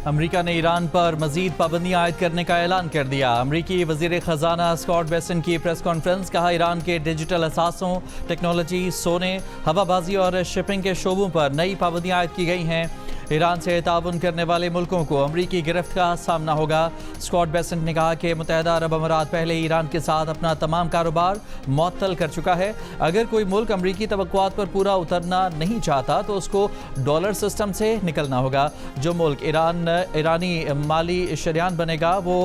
अमरीका ने ईरान पर मजीद पाबंदियां आयद करने का ऐलान कर दिया। अमरीकी वजीर खजाना स्कॉट बेसेंट की प्रेस कॉन्फ्रेंस। कहा, ईरान के डिजिटल असासों, टेक्नोलॉजी, सोने, हवाबाजी और शिपिंग के शोबों पर नई पाबंदियां आयद की गई हैं। ईरान से ताउन करने वाले मुल्कों को अमरीकी गिरफ्त का सामना होगा। स्कॉट बेसेंट ने कहा कि मुत्तहदा अरब अमारात पहले ही ईरान के साथ अपना तमाम कारोबार मुअत्तल कर चुका है। अगर कोई मुल्क अमरीकी तवक्कुआत पर पूरा उतरना नहीं चाहता तो उसको डॉलर सिस्टम से निकलना होगा। जो मुल्क ईरानी माली शरियान बनेगा वो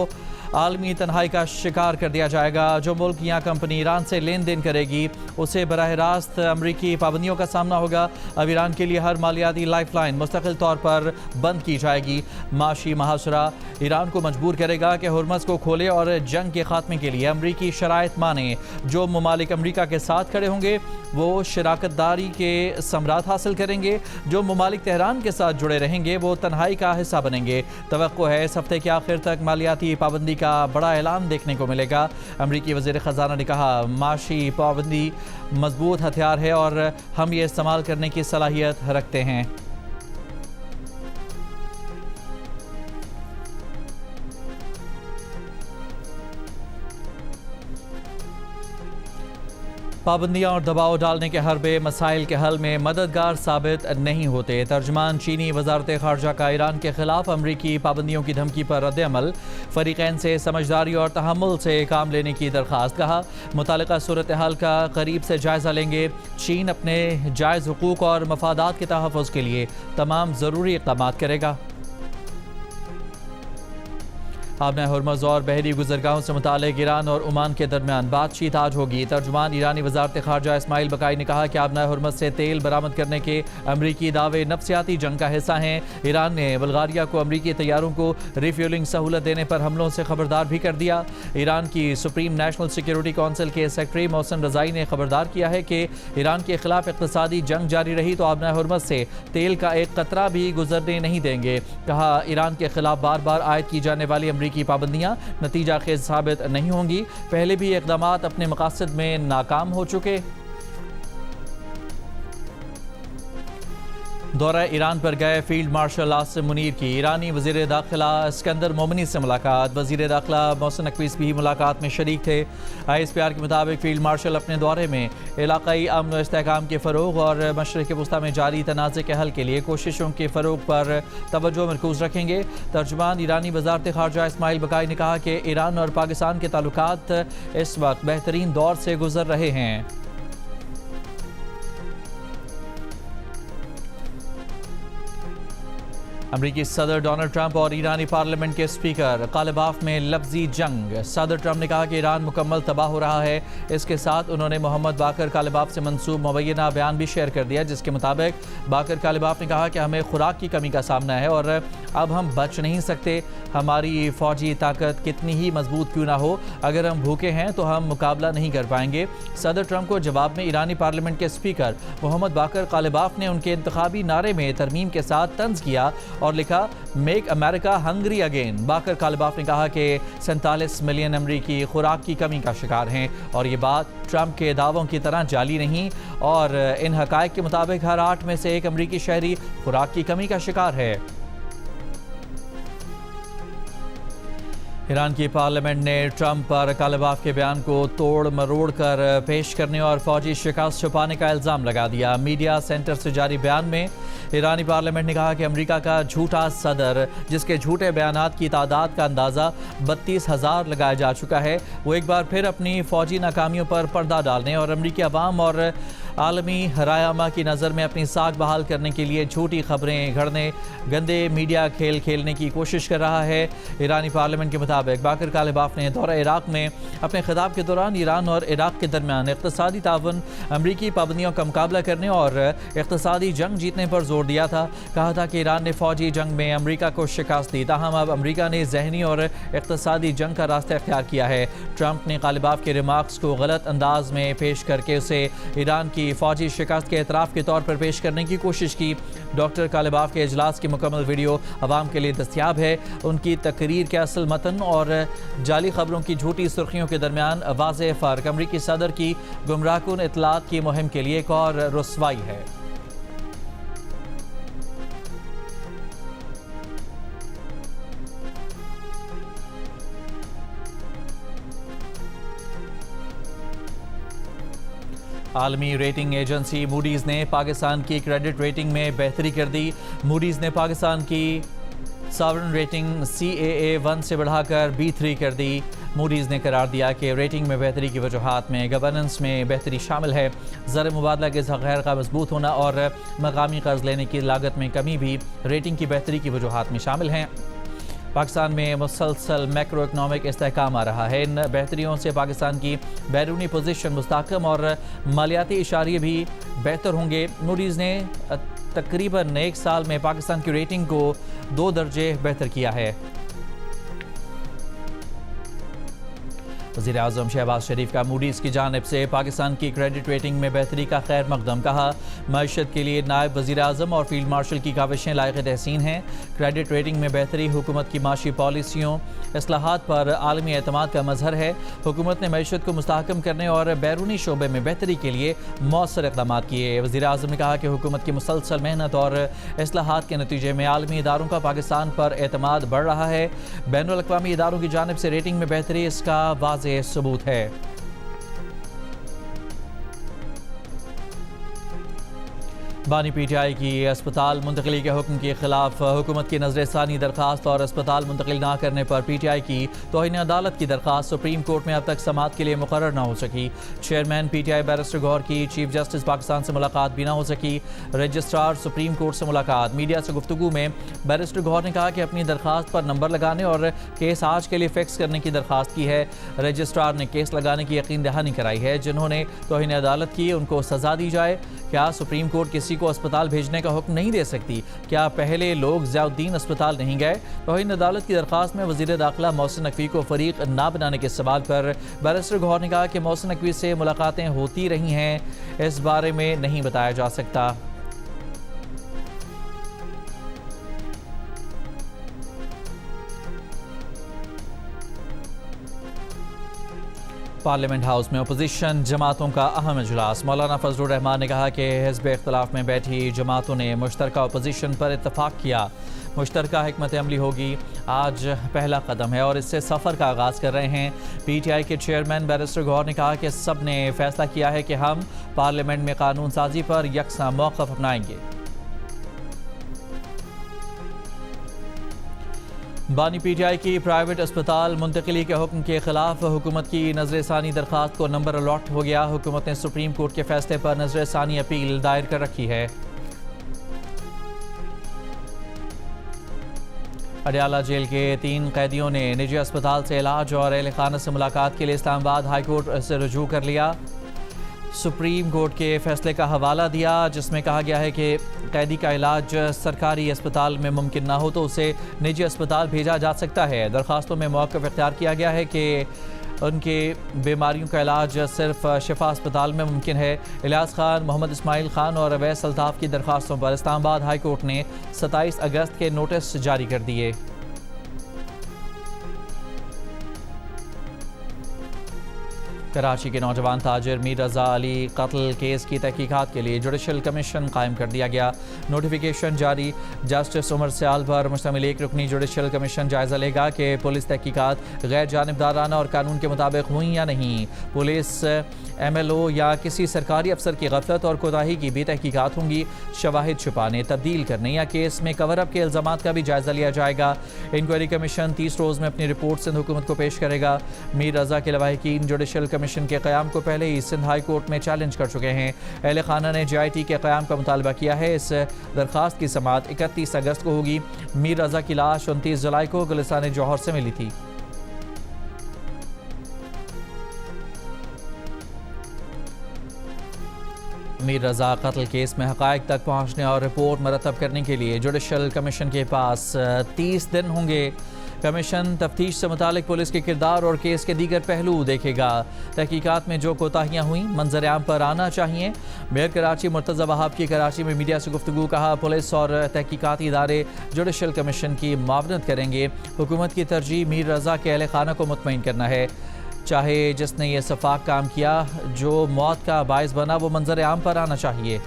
आलमी तन्हाई का शिकार कर दिया जाएगा। जो मुल्क या कंपनी ईरान से लेन देन करेगी उसे बराह रास्त अमरीकी पाबंदियों का सामना होगा। अब ईरान के लिए हर मालियाती लाइफलाइन मुस्तकिल तौर पर बंद की जाएगी। माशी महासरा ईरान को मजबूर करेगा कि हुर्मस को खोले और जंग के खात्मे के लिए अमरीकी शराइत माने। जो ममालिक अमरीका के साथ खड़े होंगे वो शराकतदारी के समरात हासिल करेंगे। जो ममालिक तेहरान के साथ जुड़े रहेंगे वो तन्हाई का हिस्सा बनेंगे। तवक्को है इस हफ्ते के आखिर तक मालियाती पाबंदी का बड़ा ऐलान देखने को मिलेगा। अमरीकी वज़ीर ख़जाना ने कहा, माशी पाबंदी मजबूत हथियार है और हम ये इस्तेमाल करने की सलाहियत रखते हैं। पाबंदियां और दबाव डालने के हरबे मसाइल के हल में मददगार साबित नहीं होते। तर्जमान चीनी वजारत खारजा का ईरान के खिलाफ अमरीकी पाबंदियों की धमकी पर रद्द-ए-अमल। फरीकैन से समझदारी और तहम्मुल से काम लेने की दरख्वास्त। कहा, मुतालिका सूरत हाल का करीब से जायजा लेंगे। चीन अपने जायज़ हुकूक और मफादात के तहफ़्फ़ुज़ के लिए तमाम ज़रूरी इक़दामात करेगा। आबना हुर्मुज़ और बहरी गुज़रगाहों से मुतालिक ईरान और ओमान के दरमियान बातचीत आज होगी। तर्जुमान ईरानी वज़ारत खारजा इस्माइल बकाई ने कहा कि आबना हुर्मुज़ से तेल बरामद करने के अमरीकी दावे नफ्सियाती जंग का हिस्सा हैं। ईरान ने बुल्गारिया को अमरीकी तैयारों को रिफ्यूलिंग सहूलत देने पर हमलों से खबरदार भी कर दिया। ईरान की सुप्रीम नेशनल सिक्योरिटी काउंसिल के सेक्रेटरी मोहसिन रज़ाई ने खबरदार किया है कि ईरान के खिलाफ इक़्तिसादी जंग जारी रही तो आबना हुर्मुज़ से तेल का एक कतरा भी गुजरने नहीं देंगे। कहा, ईरान के खिलाफ बार बार आयद की जाने वाली अमरीकी की पाबंदियां नतीजा खेज साबित नहीं होंगी। पहले भी इक़दामात अपने मकासद में नाकाम हो चुके। दौरा ईरान पर गए फील्ड मार्शल आसिम मुनीर की ईरानी वज़ीर दाखिला इस्कंदर मोमिनी से मुलाकात। वज़ीर दाखिला मोहसिन नकवीस भी मुलाकात में शरीक थे। ISPR के मुताबिक फील्ड मार्शल अपने दौरे में इलाक़ाई अमन व इस्तेहकाम के फ़रोग़ और मशरिक़ वस्ता में जारी तनाज़े के हल के लिए कोशिशों के फ़रोग़ पर तवज्जो मरकूज़ रखेंगे। तर्जुमान ईरानी वज़ारत ख़ारजा इस्माइल बकाई ने कहा कि ईरान और पाकिस्तान के ताल्लुकात इस वक्त बेहतरीन दौर से गुजर रहे हैं। अमरीकी सदर डोनाल्ड ट्रंप और ईरानी पार्लियामेंट के स्पीकर कालिबाफ में लफ्जी जंग। सदर ट्रंप ने कहा कि ईरान मुकम्मल तबाह हो रहा है। इसके साथ उन्होंने मोहम्मद बाकर कालिबाफ से मंसूब मुबैना बयान भी शेयर कर दिया, जिसके मुताबिक बाकर कालिबाफ ने कहा कि हमें खुराक की कमी का सामना है और अब हम बच नहीं सकते। हमारी फौजी ताकत कितनी ही मजबूत क्यों ना हो, अगर हम भूखे हैं तो हम मुकाबला नहीं कर पाएंगे। सदर ट्रंप को जवाब में ईरानी पार्लियामेंट के स्पीकर मोहम्मद बाकर कालिबाफ ने उनके इंतखाबी नारे में तरमीम के साथ तंज किया और लिखा, मेक अमेरिका हंग्री अगेन। बाकर कालिबाफ ने कहा कि 47 मिलियन अमरीकी खुराक की कमी का शिकार हैं और ये बात ट्रंप के दावों की तरह जाली नहीं और इन हकायक के मुताबिक हर 8 में से 1 अमरीकी शहरी खुराक की कमी का शिकार है। ईरान की पार्लियामेंट ने ट्रंप पर कालिबाफ के बयान को तोड़ मरोड़ कर पेश करने और फौजी शिकस्त छुपाने का इल्ज़ाम लगा दिया। मीडिया सेंटर से जारी बयान में ईरानी पार्लियामेंट ने कहा कि अमेरिका का झूठा सदर, जिसके झूठे बयानात की तादाद का अंदाज़ा 32,000 लगाया जा चुका है, वो एक बार फिर अपनी फौजी नाकामियों पर पर्दा डालने और अमरीकी अवाम और आलमी हरायामा की नज़र में अपनी साख बहाल करने के लिए झूठी खबरें घड़ने, गंदे मीडिया खेल खेलने की कोशिश कर रहा है। ईरानी पार्लियामेंट के मुताबिक बाकर कालिबाफ ने दौरा इराक में अपने खिताब के दौरान ईरान और इराक के दरमियान इक़्तिसादी ताउन, अमरीकी पाबंदियों का मुकाबला करने और इक़्तिसादी जंग जीतने पर जोर दिया था। कहा था कि ईरान ने फौजी जंग में अमरीका को शिकस्त दी, ताहम अब अमरीका ने जहनी और इक़्तिसादी जंग का रास्ता इख्तियार किया है। ट्रंप ने कालिबाफ के रिमार्क्स को गलत अंदाज में पेश करके उसे ईरान की फौजी शिकस्त के एतराफ़ के तौर पर पेश करने की कोशिश की। डॉक्टर कालिबाफ के इजलास की मुकम्मल वीडियो अवाम के लिए दस्तियाब है। उनकी तकरीर के असल मतन और जाली खबरों की झूठी सुर्खियों के दरमियान वाज़ेह फ़र्क अमरीकी सदर की गुमराहकुन इत्तलात की मुहिम के लिए एक और रुस्वाई है। आलमी रेटिंग एजेंसी मूडीज़ ने पाकिस्तान की क्रेडिट रेटिंग में बेहतरी कर दी। मूडीज़ ने पाकिस्तान की सॉवरेन रेटिंग CAA1 से बढ़ाकर B3 कर दी। मूडीज़ ने करार दिया कि रेटिंग में बेहतरी की वजूहात में गवर्नेंस में बेहतरी शामिल है। ज़र मुबादला के ज़ख़ायर का मजबूत होना और मकामी कर्ज लेने की लागत में कमी भी रेटिंग की बेहतरी की वजूहात में शामिल हैं। पाकिस्तान में मुसलसल मैक्रो इकनॉमिक इस्तेहकाम आ रहा है। इन बेहतरियों से पाकिस्तान की बैरूनी पोजीशन मुस्तहकम और मालियाती इशारे भी बेहतर होंगे। मूडीज़ ने तकरीबन एक साल में पाकिस्तान की रेटिंग को 2 दर्जे बेहतर किया है। वज़ीर आज़म शहबाज शरीफ का मूडीज़ की जानिब से पाकिस्तान की क्रेडिट रेटिंग में बेहतरी का खैर मकदम। कहा, मईशत के लिए नायब वज़ीर आज़म और फील्ड मार्शल की काविशें लायक़ तहसीन हैं। क्रेडिट रेटिंग में बेहतरी हुकूमत की माशी पॉलिसियों इस्लाहात पर आलमी एतमाद का मजहर है। हुकूमत ने मईशत को मुस्तहकम करने और बैरूनी शोबे में बेहतरी के लिए मौसर इक़दाम किए। वज़ीर आज़म ने कहा कि हुकूमत की मुसलसल मेहनत और इस्लाहात के नतीजे में आलमी इदारों का पाकिस्तान पर एतमाद बढ़ रहा है। बैनुल अक़वामी इदारों की जानिब से रेटिंग में बेहतरी इसका वाज़ेह सबूत है। बानी PTI की अस्पताल मुंतकली के हुक्म के खिलाफ हुकूमत की नज़रसानी दरख्वास्त और अस्पताल मुंतकिल ना करने पर PTI की तौहीन अदालत की दरख्वास्त सुप्रीम कोर्ट में अब तक समाअत के लिए मुकर्रर ना हो सकी। चेयरमैन PTI बैरिस्टर गौहर की चीफ जस्टिस पाकिस्तान से मुलाकात भी ना हो सकी। रजिस्ट्रार सुप्रीम कोर्ट से मुलाकात। मीडिया से गुफ्तगू में बैरिस्टर गौहर ने कहा कि अपनी दरख्वास्त पर नंबर लगाने और केस आज के लिए फिक्स करने की दरख्वास्त की है। रजिस्ट्रार ने केस लगाने की यकीन दहानी कराई है। जिन्होंने तौहीन अदालत की उनको सजा दी जाए। क्या सुप्रीम कोर्ट किसी को अस्पताल भेजने का हुक्म नहीं दे सकती? क्या पहले लोग ज़ियाउद्दीन अस्पताल नहीं गए? तौहीन अदालत की दरख्वास्त में वज़ीर दाखिला मोहसिन नकवी को फरीक ना बनाने के सवाल पर बैरिस्टर गौहर ने कहा कि मोहसिन नकवी से मुलाकातें होती रही हैं, इस बारे में नहीं बताया जा सकता। पार्लियामेंट हाउस में अपोजिशन जमातों का अहम इजलास। मौलाना फजलुर रहमान ने कहा कि हिज़्ब इख्तिलाफ में बैठी जमातों ने मुश्तरका अपोजिशन पर इत्तफाक किया। मुश्तरका हिकमत अमली होगी। आज पहला कदम है और इससे सफ़र का आगाज़ कर रहे हैं। PTI के चेयरमैन बैरिस्टर गौहर ने कहा कि सब ने फैसला किया है कि हम पार्लियामेंट में कानून साजी पर यकसा मौक़िफ़ अपनाएंगे। बानी PTI की प्राइवेट अस्पताल मुंतकिली के हुक्म के खिलाफ हुकूमत की नज़रसानी दरख्वास्त को नंबर अलॉट हो गया। हुकूमत ने सुप्रीम कोर्ट के फैसले पर नज़रसानी अपील दायर कर रखी है। अडयाला जेल के 3 कैदियों ने निजी अस्पताल से इलाज और अहल खाना से मुलाकात के लिए इस्लामाबाद हाई कोर्ट से रुजू कर लिया। सुप्रीम कोर्ट के फैसले का हवाला दिया जिसमें कहा गया है कि कैदी का इलाज सरकारी अस्पताल में मुमकिन ना हो तो उसे निजी अस्पताल भेजा जा सकता है। दरख्वास्तों में मौक़िफ़ इख्तियार किया गया है कि उनके बीमारियों का इलाज सिर्फ शिफा अस्पताल में मुमकिन है। इलियास खान, मोहम्मद इस्माइल खान और अवैस अल्ताफ़ की दरख्वास्तों पर इस्लामाबाद हाई कोर्ट ने 27 अगस्त के नोटिस जारी कर दिए। कराची के नौजवान ताजिर मीर रज़ा अली कत्ल केस की तहकीकात के लिए जुडिशल कमीशन कायम कर दिया गया। नोटिफिकेशन जारी। जस्टिस उमर सयाल पर मुश्तमिल एक रुकनी जुडिशल कमीशन जायज़ा लेगा कि पुलिस तहकीकात गैर जानिबदाराना और कानून के मुताबिक हुई या नहीं। पुलिस, MLO या किसी सरकारी अफसर की गफलत और कोताही की भी तहकीकात होंगी। शवाहिद छुपाने, तब्दील करने या केस में कवर अप के इल्ज़ामात का भी जायज़ा लिया जाएगा। इंक्वायरी कमीशन 30 रोज़ में अपनी रिपोर्ट सिंध हुकूमत को पेश करेगा। मीर रज़ा के लवाहिकीन जुडिशल कमीशन के क़याम को पहले ही सिंध हाई कोर्ट में चैलेंज कर चुके हैं। अहले खाना ने JIT के क़याम का मुतालबा किया है। इस दरख्वास्त की समाअत 31 अगस्त को होगी। मीर रज़ा की लाश 29 जुलाई को गुलिस्तान जौहर से मिली थी। मीर रज़ा कत्ल केस में हक़ाइक़ तक पहुँचने और रिपोर्ट मरतब करने के लिए जुडिशल कमीशन के पास 30 दिन होंगे। कमीशन तफ्तीश से मुतालिक पुलिस के किरदार और केस के दीगर पहलू देखेगा। तहकीकात में जो कोताहियाँ हुई मंजर आम पर आना चाहिए। मेयर कराची मुर्तज़ा वहाब की कराची में मीडिया से गुफ्तगू। कहा, पुलिस और तहकीकाती इदारे जुडिशल कमीशन की मुआवनत करेंगे। हुकूमत की तरजीह मीर रज़ा के अहले खाना को मुतमईन करना है। चाहे जिसने ये सफाक काम किया, जो मौत का बायस बना, वो मंजर आम पर आना चाहिए।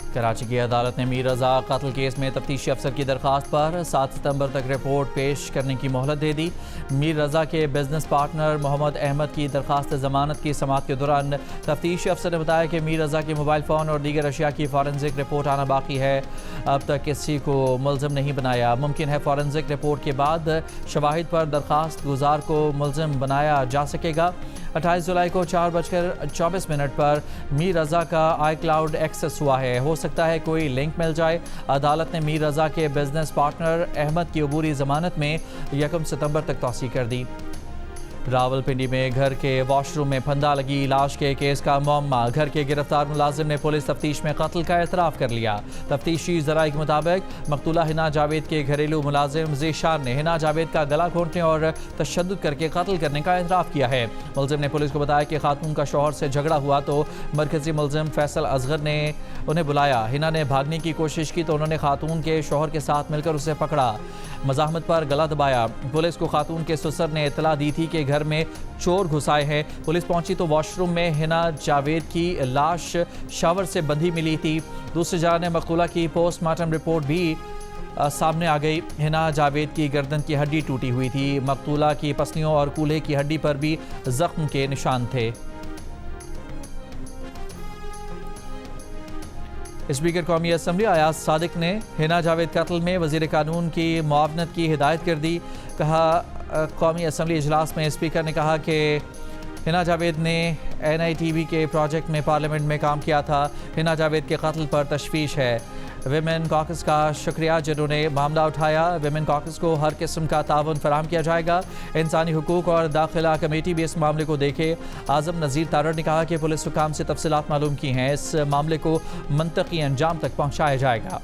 कराची की अदालत ने मीर रजा कत्ल केस में तफ्तीशी अफसर की दरख्वास्त पर 7 सितंबर तक रिपोर्ट पेश करने की मोहलत दे दी। मीर रजा के बिजनेस पार्टनर मोहम्मद अहमद की दरख्वास्त जमानत की समाअत के दौरान तफ्तीशी अफसर ने बताया कि मीर रजा के मोबाइल फ़ोन और दीगर अशिया की फॉरेंसिक रिपोर्ट आना बाकी है। अब तक किसी को मुलजिम नहीं बनाया। मुमकिन है फॉरेंसिक रिपोर्ट के बाद शवाहिद पर दरख्वास्त गुजार को मुलजिम बनाया जा सकेगा। 28 जुलाई को 4:24 पर मीर रजा का आई क्लाउड एक्सेस हुआ है। हो सकता है कोई लिंक मिल जाए। अदालत ने मीर रजा के बिजनेस पार्टनर अहमद की अबूरी जमानत में 1 सितंबर तक तौसीह कर दी। रावलपिंडी में घर के वॉशरूम में फंदा लगी लाश के केस का मामला। घर के गिरफ्तार मुलाजिम ने पुलिस तफ्तीश में कत्ल का एतराफ़ कर लिया। तफ्तीशी ज़राए के मुताबिक मकतूला हिना जावेद के घरेलू मुलाजिम ज़ीशान ने हिना जावेद का गला घोंटने और तशद्दुद करके कत्ल करने का एतराफ़ किया है। मुलजिम ने पुलिस को बताया कि खातून का शौहर से झगड़ा हुआ तो मरकजी मुलजिम फैसल असगर ने उन्हें बुलाया। हिना ने भागने की कोशिश की तो उन्होंने खातून के शौहर के साथ मिलकर उसे पकड़ा, मज़ाहमत पर गला दबाया। पुलिस को खातून के ससुर ने इतला दी थी कि घर में चोर घुसाए हैं। पुलिस पहुंची तो वॉशरूम में हिना जावेद की लाश शावर से बंधी मिली थी। दूसरी जानिब मकतूला की पोस्टमार्टम रिपोर्ट भी सामने आ गई। हिना जावेद की गर्दन की हड्डी टूटी हुई थी। मकतूला की पसलियों और कूल्हे की हड्डी पर भी जख्म के निशान थे। स्पीकर कौमी असम्बली अयाज सादिक ने हिना जावेद कत्ल में वज़ीर कानून की मुआवनत की हिदायत कर दी। कहा कौमी असम्बली इजलास में स्पीकर ने कहा कि हिना जावेद ने NITV के प्रोजेक्ट में पार्लियामेंट में काम किया था। हिना जावेद के कत्ल पर तशवीश है। विमेन कॉकस का शुक्रिया जिन्होंने मामला उठाया। विमेन कॉकस को हर किस्म का ताउन फराहम किया जाएगा। इंसानी हुकूक और दाखिला कमेटी भी इस मामले को देखे। आज़म नज़ीर तारड़ ने कहा कि पुलिस हुकाम से तफसीलात मालूम की हैं। इस मामले को मंतकी अंजाम तक पहुँचाया जाएगा।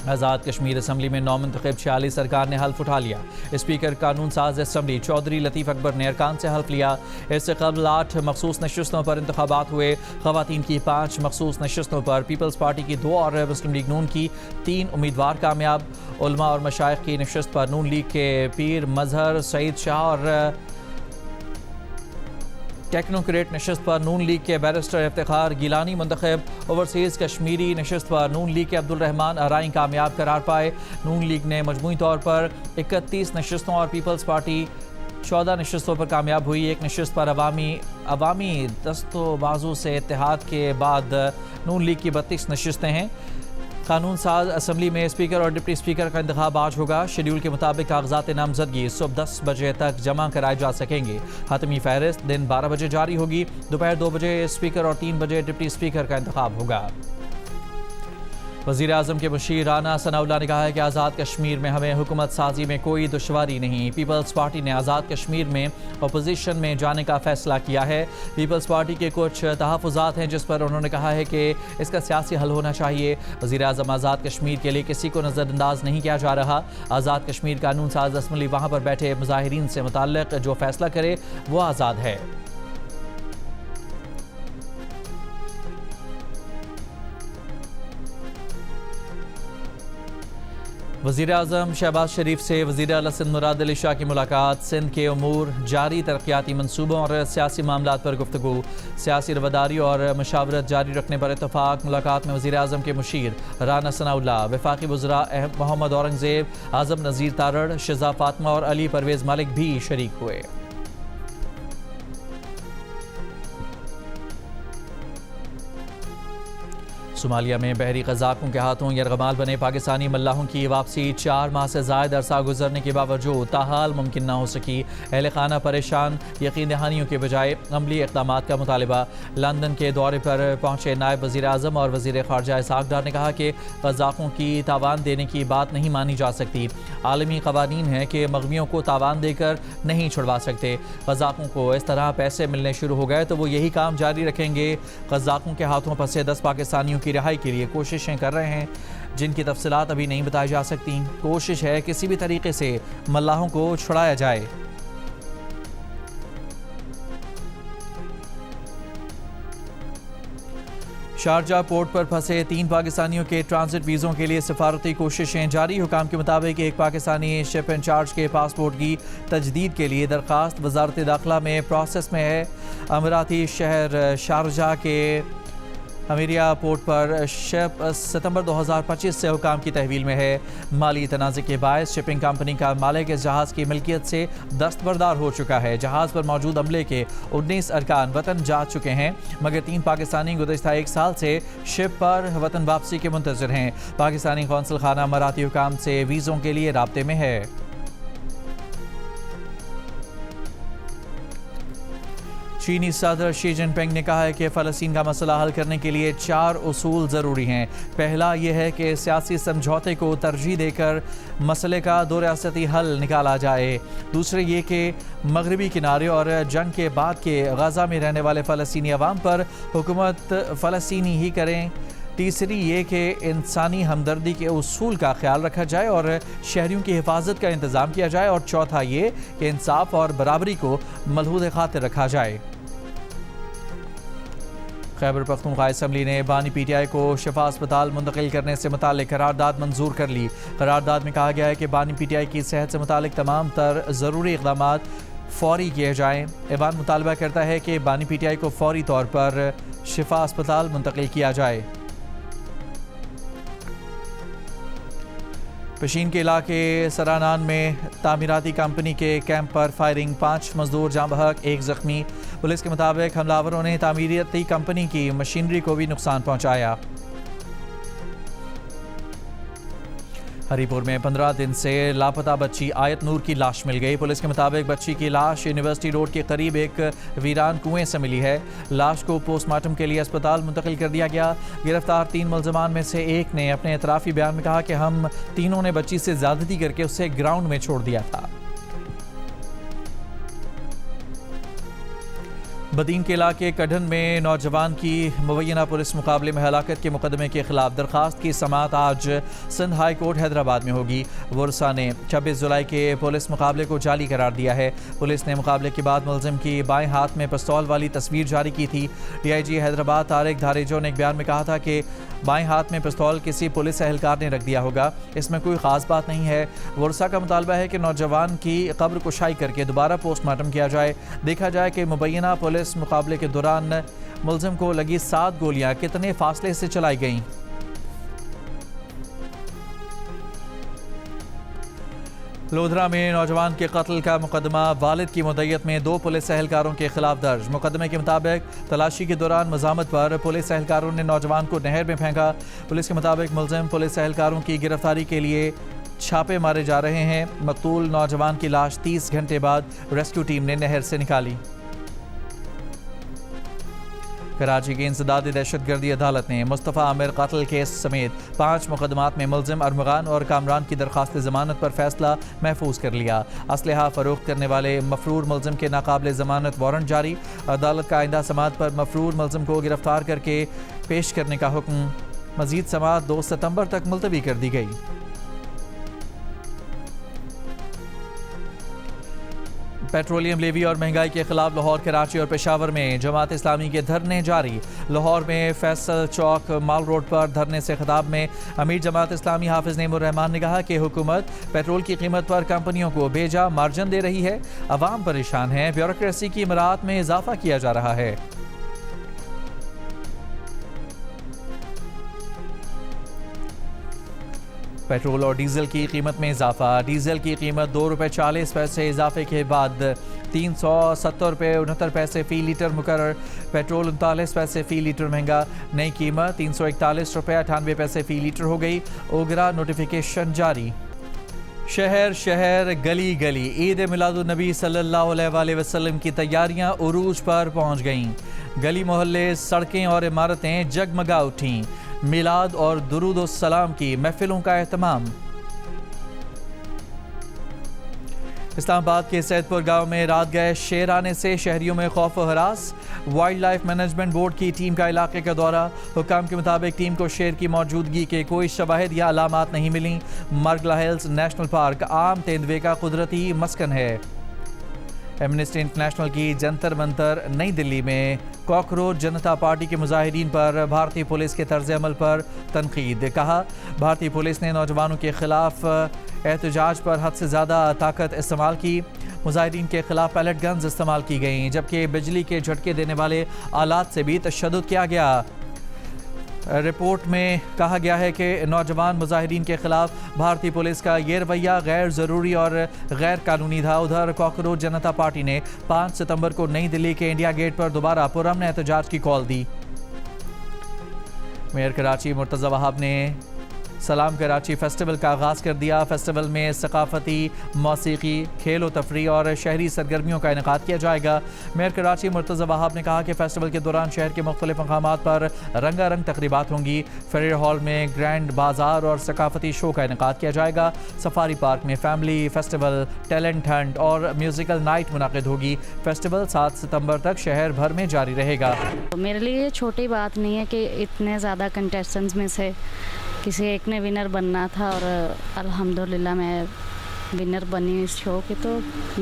आज़ाद कश्मीर असम्बली में नौमुंतखब 46 सरकार ने हल्फ उठा लिया। स्पीकर कानून साज असम्बली चौधरी लतीफ़ अकबर ने अरकान से हल्फ लिया। इससे कबल 8 मखसूस नशस्तों पर इंतखाबात हुए। ख़वातीन की 5 मखसूस नशस्तों पर पीपल्स पार्टी की 2 और मुस्लिम लीग नून की 3 उम्मीदवार कामयाब। उलमा और मशाइख की नशस्त पर नून लीग के पीर मजहर सईद शाह और टेक्नोक्रेट नशस्त पर नून लीग के बैरिस्टर इफ्तिखार गिलानी मुंतखब। ओवरसीज़ कश्मीरी नशस्त पर नून लीग के अब्दुल रहमान अराई कामयाब करार पाए। नून लीग ने मजमूई तौर पर 31 नशस्तों और पीपल्स पार्टी 14 नशस्तों पर कामयाब हुई। एक नशस्त पर अवामी दस्तोबाजू से इत्तेहाद के बाद नून लीग की 32 नशस्तें हैं। कानून साज असम्बली में स्पीकर और डिप्टी स्पीकर का इंतखाब आज होगा। शेड्यूल के मुताबिक कागजात नामजदगी सुबह 10 बजे तक जमा कराए जा सकेंगे। हतमी फहरिस्त दिन 12 बजे जारी होगी। दोपहर 2 बजे स्पीकर और 3 बजे डिप्टी स्पीकर का इंतखाब होगा। वज़ीर आज़म के मुशीर राना सनाउल्लाह ने कहा है कि आज़ाद कश्मीर में हमें हुकूमत साजी में कोई दुश्वारी नहीं। पीपल्स पार्टी ने आज़ाद कश्मीर में अपोजिशन में जाने का फ़ैसला किया है। पीपल्स पार्टी के कुछ तहफ़्फ़ुज़ात हैं जिस पर उन्होंने कहा है कि इसका सियासी हल होना चाहिए। वज़ीर आज़म आज़ाद कश्मीर के लिए किसी को नज़रअंदाज नहीं किया जा रहा। आज़ाद कश्मीर कानून साज असम्बली वहाँ पर बैठे मुज़ाहिरीन से मुताल्लिक़ जो फ़ैसला करे वो आज़ाद है। वज़ीर आज़म शहबाज शरीफ से वज़ीर आला सिंध मुराद अली शाह की मुलाकात। सिंध के अमूर, जारी तरक्याती मनसूबों और सियासी मामलात पर गुफ्तगू। सियासी रवदारी और मशावरत जारी रखने पर इत्तफाक। मुलाकात में वज़ीर आज़म के मुशीर राना सनाउल्लाह, वफाकी वज़रा मोहम्मद औरंगज़ेब, आज़म नज़ीर तारड़, शिज़ा फातिमा और अली परवेज़ मलिक भी शरीक हुए। सोमालिया में बहरी क़ज़ाक़ों के हाथों यरगमाल बने पाकिस्तानी मल्लाहों की वापसी 4 माह से ज़ायद अरसा गुजरने के बावजूद ताहाल मुमकिन न हो सकी। अहले खाना परेशान, यकीन दहानियों के बजाय अमली इक़दामात का मुतालिबा। लंदन के दौरे पर पहुँचे नायब वज़ीर आज़म और वज़ीर ख़ारजा इसहाक़ डार ने कहा कि क़ज़ाक़ों की तावान देने की बात नहीं मानी जा सकती। आलमी क़वानीन है कि मग़वियों को तावान देकर नहीं छुड़वा सकते। क़ज़ाक़ों को इस तरह पैसे मिलने शुरू हो गए तो वो यही काम जारी रखेंगे। क़ज़ाक़ों के हाथों फंसे 10 पाकिस्तानियों की रिहाई के लिए कोशिशें कर रहे हैं जिनकी तफसीलात अभी नहीं बताई जा सकती। कोशिश है किसी भी तरीके से मल्लाहों को छुड़ाया जाए। शारजा पोर्ट पर फंसे 3 पाकिस्तानियों के ट्रांजिट वीज़ों के लिए सफारती कोशिशें जारी। हुकाम के मुताबिक एक पाकिस्तानी शिप इंचार्ज के पासपोर्ट की तजदीद के लिए दरख्वास्त वजारत दाखिला में प्रोसेस में है। अमीराती शहर शारजा के हमीरिया पोर्ट पर शिप सितंबर 2025 से हुकाम की तहवील में है। माली तनाज़े के बायस शिपिंग कंपनी का मालिक इस जहाज़ की मिल्कियत से दस्तबरदार हो चुका है। जहाज़ पर मौजूद अमले के 19 अरकान वतन जा चुके हैं, मगर 3 पाकिस्तानी गुज़श्ता 1 साल से शिप पर वतन वापसी के मुंतज़िर हैं। पाकिस्तानी कौंसल खाना अमाराती हुकाम से वीज़ों के लिए राब्ते में है। चीनी सदर शी जिनपिंग ने कहा है कि फ़लस्तीन का मसला हल करने के लिए 4 उसूल ज़रूरी हैं। पहला यह है कि सियासी समझौते को तरजीह देकर मसले का दो रियासती हल निकाला जाए। दूसरे ये कि मगरबी किनारे और जंग के बाद के गज़ा में रहने वाले फ़लस्तीनी अवाम पर हुकूमत फ़लस्तीनी ही करें। तीसरी ये कि इंसानी हमदर्दी के उसूल का ख्याल रखा जाए और शहरियों की हिफाजत का इंतज़ाम किया जाए। और चौथा ये कि इंसाफ और बराबरी को मलहूद खातिर रखा जाए। खैबर पख्तूनख्वा असम्बली ने बानी PTI को शिफा अस्पताल मुंतकिल करने से मुतालिक करारदाद मंजूर कर ली। करारदाद में कहा गया है कि बानी PTI की सेहत से मुतालिक तमाम तर ज़रूरी इक़दाम फौरी किए जाएँ। ऐवान मुतालबा करता है कि बानी PTI को फौरी तौर पर शिफा अस्पताल मुंतकिल किया जाए। पेशीन के इलाके सरानान में तामीराती कंपनी के कैंप पर फायरिंग, 5 मजदूर जाँ बहक, 1 जख्मी। पुलिस के मुताबिक हमलावरों ने तामीराती कंपनी की मशीनरी को भी नुकसान पहुंचाया। हरीपुर में 15 दिन से लापता बच्ची आयत नूर की लाश मिल गई। पुलिस के मुताबिक बच्ची की लाश यूनिवर्सिटी रोड के करीब एक वीरान कुएं से मिली है। लाश को पोस्टमार्टम के लिए अस्पताल मुंतकिल कर दिया गया। गिरफ्तार 3 मुलजमान में से एक ने अपने एतराफ़ी बयान में कहा कि हम तीनों ने बच्ची से ज़्यादती करके उसे ग्राउंड में छोड़ दिया था। बदीन के इलाके कढ़न में नौजवान की मुबैना पुलिस मुकाबले में हलाकत के मुकदमे के खिलाफ दरखास्त की समाअत आज सिंध हाई कोर्ट हैदराबाद में होगी। वर्सा ने 26 जुलाई के पुलिस मुकाबले को जाली करार दिया है। पुलिस ने मुकाबले के बाद मुलजिम की बाएं हाथ में पिस्तौल वाली तस्वीर जारी की थी। DIG हैदराबाद तारिक धारेजो ने एक बयान में कहा था कि बाएं हाथ में पिस्तौल किसी पुलिस एहलकार ने रख दिया होगा, इसमें कोई ख़ास बात नहीं है। वर्सा का मुतालबा है कि नौजवान की कब्र कुशाई करके दोबारा पोस्टमार्टम किया जाए, देखा जाए कि मुबैना पुलिस मुकाबले के दौरान मुलजिम को लगी 7 गोलियां कितने फासले से चलाई गईं। लोधरा में नौजवान के कत्ल का मुकदमा वालिद की मुद्दत में 2 पुलिस एहलकारों के खिलाफ दर्ज। मुकदमे के मुताबिक तलाशी के दौरान मज़ामत पर पुलिस एहलकारों ने नौजवान को नहर में फेंका। पुलिस के मुताबिक मुलजिम पुलिस एहलकारों की गिरफ्तारी के लिए छापे मारे जा रहे हैं। मकतूल नौजवान की लाश 30 घंटे बाद रेस्क्यू टीम ने नहर से निकाली। कराची की इंसदादी दहशतगर्दी अदालत ने मुस्तफ़ा आमिर कत्ल केस समेत 5 मुकदमात में मुलजिम अरमगान और कामरान की दरख्वास्त ज़मानत पर फैसला महफूज कर लिया। असलहा फरोख्त करने वाले मफरूर मुलजिम के नाकाबिल ज़मानत वारंट जारी। अदालत का आइंदा समाअत पर मफरूर मुलजिम को गिरफ्तार करके पेश करने का हुक्म। मज़ीद समाअत 2 सितंबर तक मुलतवी कर दी गई। पेट्रोलियम लेवी और महंगाई के खिलाफ लाहौर, कराची और पेशावर में जमात इस्लामी के धरने जारी। लाहौर में फैसल चौक माल रोड पर धरने से खिताब में अमीर जमात इस्लामी हाफिज नेमुर रहमान ने कहा कि हुकूमत पेट्रोल की कीमत पर कंपनियों को बेजा मार्जिन दे रही है, अवाम परेशान है, ब्यूरोक्रेसी की इमारत में इजाफा किया जा रहा है। पेट्रोल और डीजल की कीमत में इजाफा। डीजल की कीमत ₹2.40 इजाफे के बाद 370 रुपये 69 पैसे फ़ी लीटर मुकर्रर। पेट्रोल 39 पैसे फ़ी लीटर महंगा। नई कीमत 341 रुपये 98 पैसे फ़ी लीटर हो गई। ओगरा नोटिफिकेशन जारी। शहर शहर गली गली ईद मिलादुन नबी सल्लल्लाहु अलैहि वसल्लम की तैयारियां उरूज पर पहुंच गईं। गली मोहल्ले, सड़कें और इमारतें जगमगा उठीं। मिलाद और दुरूद और सलाम की महफिलों का एहतमाम। इस्लामाबाद के सैदपुर गांव में रात गए शेर आने से शहरियों में खौफ व harass. Wild life management board की टीम का इलाके का दौरा। हुकाम के मुताबिक टीम को शेर की मौजूदगी के कोई शवाहिद या अलामात नहीं मिली। मरगला हिल्स नेशनल पार्क आम तेंदुए का कुदरती मस्कन है। एमनेस्टी इंटरनेशनल की जंतर मंतर नई दिल्ली में कॉकरोच जनता पार्टी के मुजाहिरीन पर भारतीय पुलिस के तर्ज अमल पर तनकीद। कहा, भारतीय पुलिस ने नौजवानों के खिलाफ एहतजाज पर हद से ज़्यादा ताकत इस्तेमाल की। मुजाहिरीन के खिलाफ पैलेट गन्स इस्तेमाल की गईं, जबकि बिजली के झटके देने वाले आलात से भी तशद्दुद किया गया। रिपोर्ट में कहा गया है कि नौजवान मुजाहिरीन के खिलाफ भारतीय पुलिस का ये रवैया गैर ज़रूरी और गैर कानूनी था। उधर कॉकरोच जनता पार्टी ने 5 सितंबर को नई दिल्ली के इंडिया गेट पर दोबारा पुरअमन एहतजाज की कॉल दी। मेयर कराची मुर्तज़ा वहाब ने सलाम कराची फेस्टिवल का आगाज़ कर दिया। फेस्टिवल में सकाफती, मौसीकी, खेल व तफरी और शहरी सरगर्मियों का इनेकाद किया जाएगा। मेयर कराची मुर्तज़ा वहाब ने कहा कि फेस्टिवल के दौरान शहर के मुख्तलिफ मकामात पर रंगारंग तकरीबात होंगी। फेडरल हॉल में ग्रैंड बाजार और सकाफती शो का इनेकाद किया जाएगा। सफारी पार्क में फैमिली फेस्टिवल, टैलेंट हंट और म्यूज़िकल नाइट मुनाकिद होगी। फेस्टिवल 7 सितंबर तक शहर भर में जारी रहेगा। मेरे लिए ये छोटी बात नहीं है कि इतने ज़्यादा कंटेस्टेंट्स में से किसी एक ने विनर बनना था और अल्हम्दुलिल्लाह मैं विनर बनी इस शो की, तो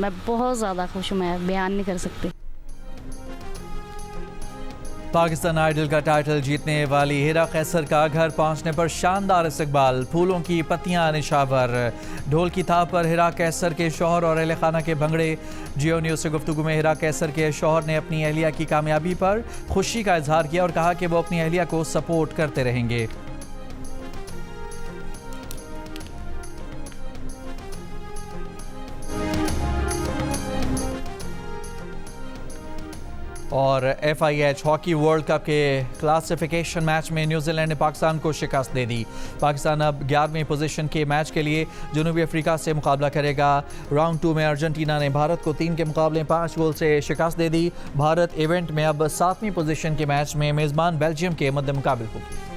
मैं बहुत ज़्यादा खुश हूँ, मैं बयान नहीं कर सकती। पाकिस्तान आइडल का टाइटल जीतने वाली हिरा कैसर का घर पहुंचने पर शानदार इस्तकबाल, फूलों की पत्तियां निशावर, ढोल की थाप पर हिरा कैसर के शौहर और अहले खाना के भंगड़े। जियो न्यूज़ से गुफ्तगू में हिरा कैसर के शौहर ने अपनी अहलिया की कामयाबी पर खुशी का इजहार किया और कहा कि वो अपनी अहलिया को सपोर्ट करते रहेंगे। और FIH हॉकी वर्ल्ड कप के क्लासिफिकेशन मैच में न्यूजीलैंड ने पाकिस्तान को शिकस्त दे दी। पाकिस्तान अब 11वीं पोजीशन के मैच के लिए जनूबी अफ्रीका से मुकाबला करेगा। राउंड 2 में अर्जेंटीना ने भारत को 3 के मुकाबले 5 गोल से शिकस्त दे दी। भारत इवेंट में अब 7वीं पोजीशन के मैच में मेज़बान बेल्जियम के मद्देमुकाबिल होगी।